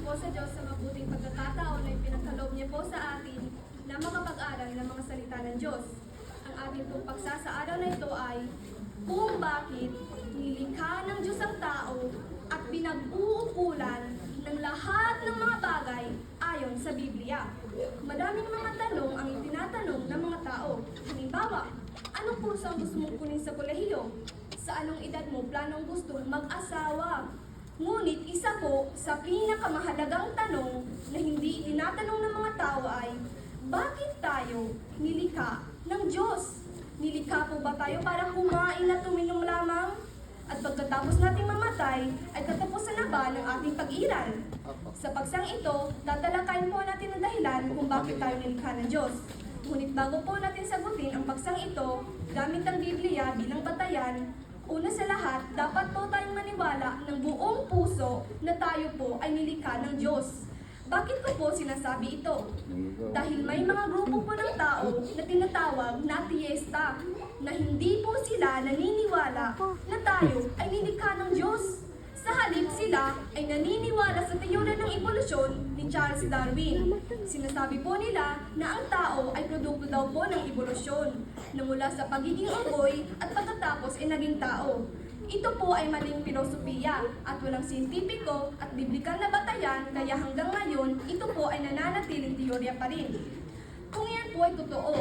po sa Diyos sa mabuting pagkakataon na ipinagkaloob niya po sa atin na makapag-aral ng mga salita ng Diyos. Ang ating pong paksa sa araw na ito ay kung bakit nilikha ng Diyos ang tao at pinag-uukulan ng lahat ng mga bagay ayon sa Biblia. Madaming mga tanong ang itinatanong ng mga tao. Halimbawa, anong kurso ang gusto mong kunin sa kolehiyo? Sa anong edad mo planong gustong mag-asawa? Ngunit isa po sa pinakamahalagang tanong na hindi tinatanong ng mga tao ay, bakit tayo nilikha ng Diyos? Nilikha po ba tayo para kumain at uminom lamang? At pagkatapos nating mamatay, ay katapusan na ba ng ating pag-iral? Sa paksang ito, tatalakayin po natin ang dahilan kung bakit tayo nilikha ng Diyos. Ngunit bago po natin sagutin ang paksang ito, gamit ang Biblia bilang batayan, una sa lahat, dapat po tayong maniwala ng buong puso na tayo po ay nilikha ng Diyos. Bakit ko po sinasabi ito? Dahil may mga grupo po ng tao na tinatawag na ateista, na hindi po sila naniniwala na tayo ay nilikha ng Diyos. Sa halip sila ay naniniwala sa teorya ng evolusyon ni Charles Darwin. Sinasabi po nila na ang tao ay produkto daw po ng evolusyon, na mula sa pagiging unggoy at pagkatapos ay naging tao. Ito po ay maling filosofiya at walang siyentipiko at biblikal na batayan, kaya hanggang ngayon ito po ay nananatiling teorya pa rin. Kung yan po ay totoo,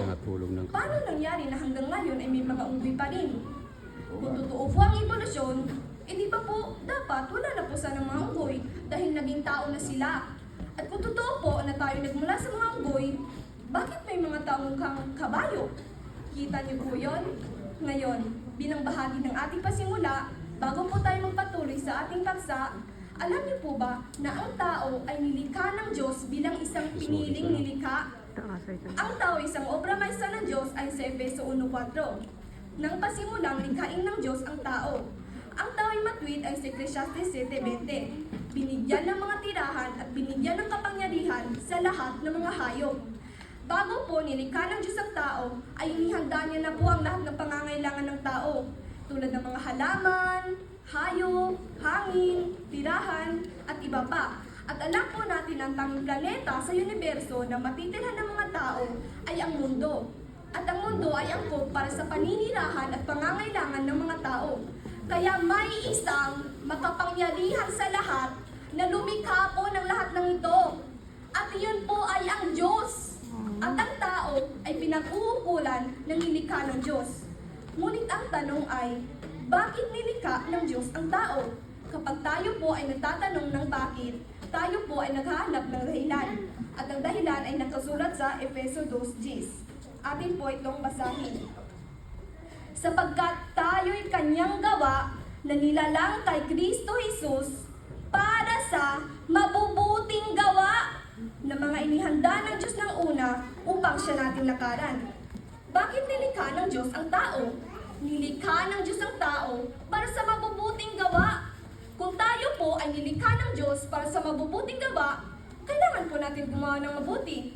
paano nangyari na hanggang ngayon ay may mga unggoy pa rin? Kung totoo po ang evolusyon, di ba po dapat wala na po sana mga unggoy dahil naging tao na sila? At kung totoo po na tayo nagmula sa mga unggoy, bakit may mga taong kabayo? Kita niyo po yun? Ngayon, bilang bahagi ng ating pasimula, bago po tayo magpatuloy sa ating paksa, alam niyo po ba na ang tao ay nilikha ng Diyos bilang isang piniling nilikha? Ang tao isang obra maestra ng Diyos ay sa Efeso 1:4. Nang pasimulang likhain ng Diyos ang tao. Ang tao ay matwid ay sa Ecclesiastes 7:20. Binigyan ng mga tirahan at binigyan ng kapangyarihan sa lahat ng mga hayop. Bago po nilikha ng Diyos ang tao, ay inihanda niya na po ang lahat ng pangangailangan ng tao, tulad ng mga halaman, hayop, hangin, tirahan, at iba pa. At alam po natin ang tanging planeta sa universo na matitirhan ng mga tao ay ang mundo. At ang mundo ay angkop para sa paninirahan at pangangailangan ng mga tao. Kaya may isang makapangyarihan sa lahat na lumikha po ng lahat ng ito. At iyon po ay ang Diyos. At ang tao ay pinag-uukulan ng nilikha ng Diyos. Ngunit ang tanong ay, bakit nilikha ng Diyos ang tao? Kapag tayo po ay nagtatanong ng bakit, tayo po ay naghahanap ng dahilan. At ang dahilan ay nakasulat sa Efeso 2:10. Atin po itong basahin. Sapagkat tayo'y kanyang gawa na nilalang kay Kristo Jesus para sa mabubuting gawa na mga inihanda ng Diyos ng una upang siya nating lakaran. Bakit nilikha ng Diyos ang tao? Nilikha ng Diyos ang tao para sa mabubuting gawa. Kung tayo po ay nilikha ng Diyos para sa mabubuting gawa, kailangan po natin gumawa ng mabuti.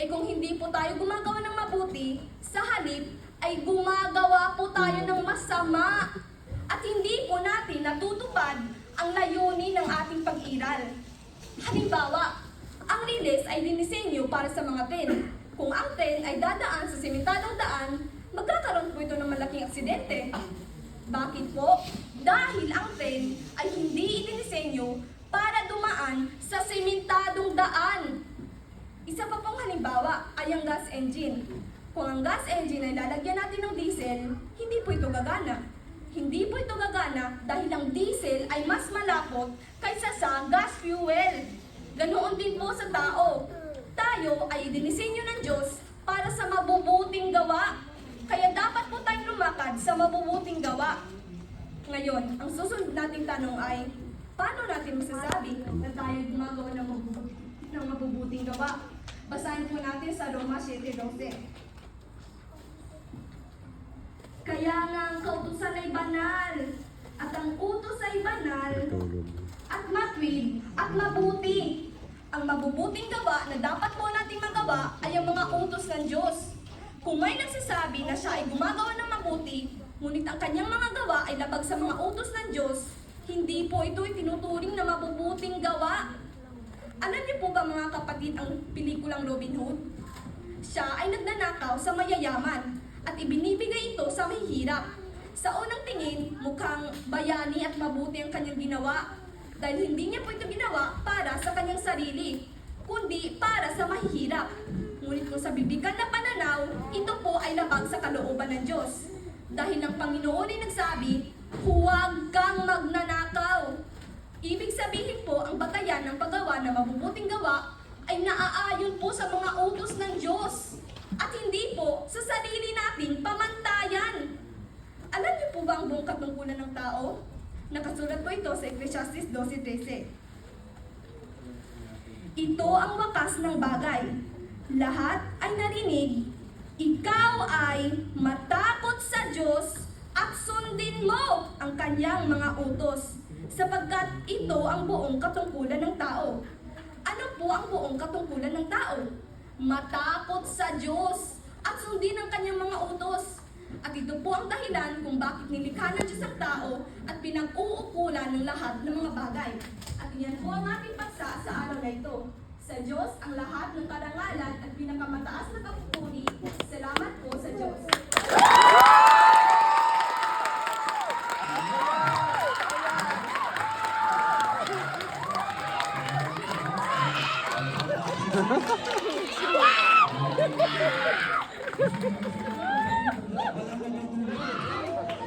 Kung hindi po tayo gumagawa ng mabuti, sa halip ay gumagawa po tayo ng masama at hindi po natin natutupad ang layunin ng ating pag-iral. Halimbawa, ang riles ay dinisenyo para sa mga tren. Kung ang tren ay dadaan sa sementadong daan, magkakaroon po ito ng malaking aksidente. Bakit po? Dahil ang tren ay hindi idinisenyo para dumaan sa sementadong daan. Isa pa pong halimbawa ay ang gas engine. Kung ang gas engine ay lalagyan natin ng diesel, hindi po ito gagana. Hindi po ito gagana dahil ang diesel ay mas malapot kaysa sa gas fuel. Ganoon din po sa tao. Tayo ay idinisenyo ng Diyos para sa mabubuting gawa. Kaya dapat po tayong lumakad sa mabubuting gawa. Ngayon, ang susunod nating tanong ay, paano natin masasabi na tayo gumagawa ng mabubuting gawa? Basahin po natin sa Roma 7:12. Kaya nga ang kautusan ay banal, at ang utos ay banal, at matwid, at mabuti. Ang mabubuting gawa na dapat po nating magawa ay ang mga utos ng Diyos. Kung may nagsasabi na siya ay gumagawa ng mabuti, ngunit ang kanyang mga gawa ay labag sa mga utos ng Diyos, hindi po ito itinuturing na mabubuting gawa. Alam niyo po ba mga kapatid ang pelikulang Robin Hood? Siya ay nagnanakaw sa mayayaman at ibinibigay ito sa mahihirap. Sa unang tingin, mukhang bayani at mabuti ang kanyang ginawa dahil hindi niya po ito ginawa para sa kanyang sarili, kundi para sa mahihirap. Ngunit kung sa bibigan na pananaw, ito po ay labag sa kalooban ng Diyos. Dahil ang Panginoon ay nagsabi, huwag kang magnanakaw. Ibig sabihin po, ang batayan ng paggawa ng mabubuting gawa ay naaayon po sa mga utos ng Diyos at hindi po sa sarili nating pamantayan. Alam niyo po ba ang buong katungkulan ng tao? Nakasulat po ito sa Ecclesiastes 12:13. Ito ang wakas ng bagay. Lahat ay narinig. Ikaw ay matakot sa Diyos at sundin mo ang kanyang mga utos, sapagkat ito ang buong katungkulan ng tao. Ano po ang buong katungkulan ng tao? Matakot sa Diyos at sundin ang kanyang mga utos. At ito po ang dahilan kung bakit nilikha ng Diyos ang tao at pinag-uukulan ng lahat ng mga bagay. At iyan po ang ating paksa sa araw na ito. Sa Diyos ang lahat ng karangalan at pinakamataas na papupuri. Salamat po sa Diyos. Ha ha ha!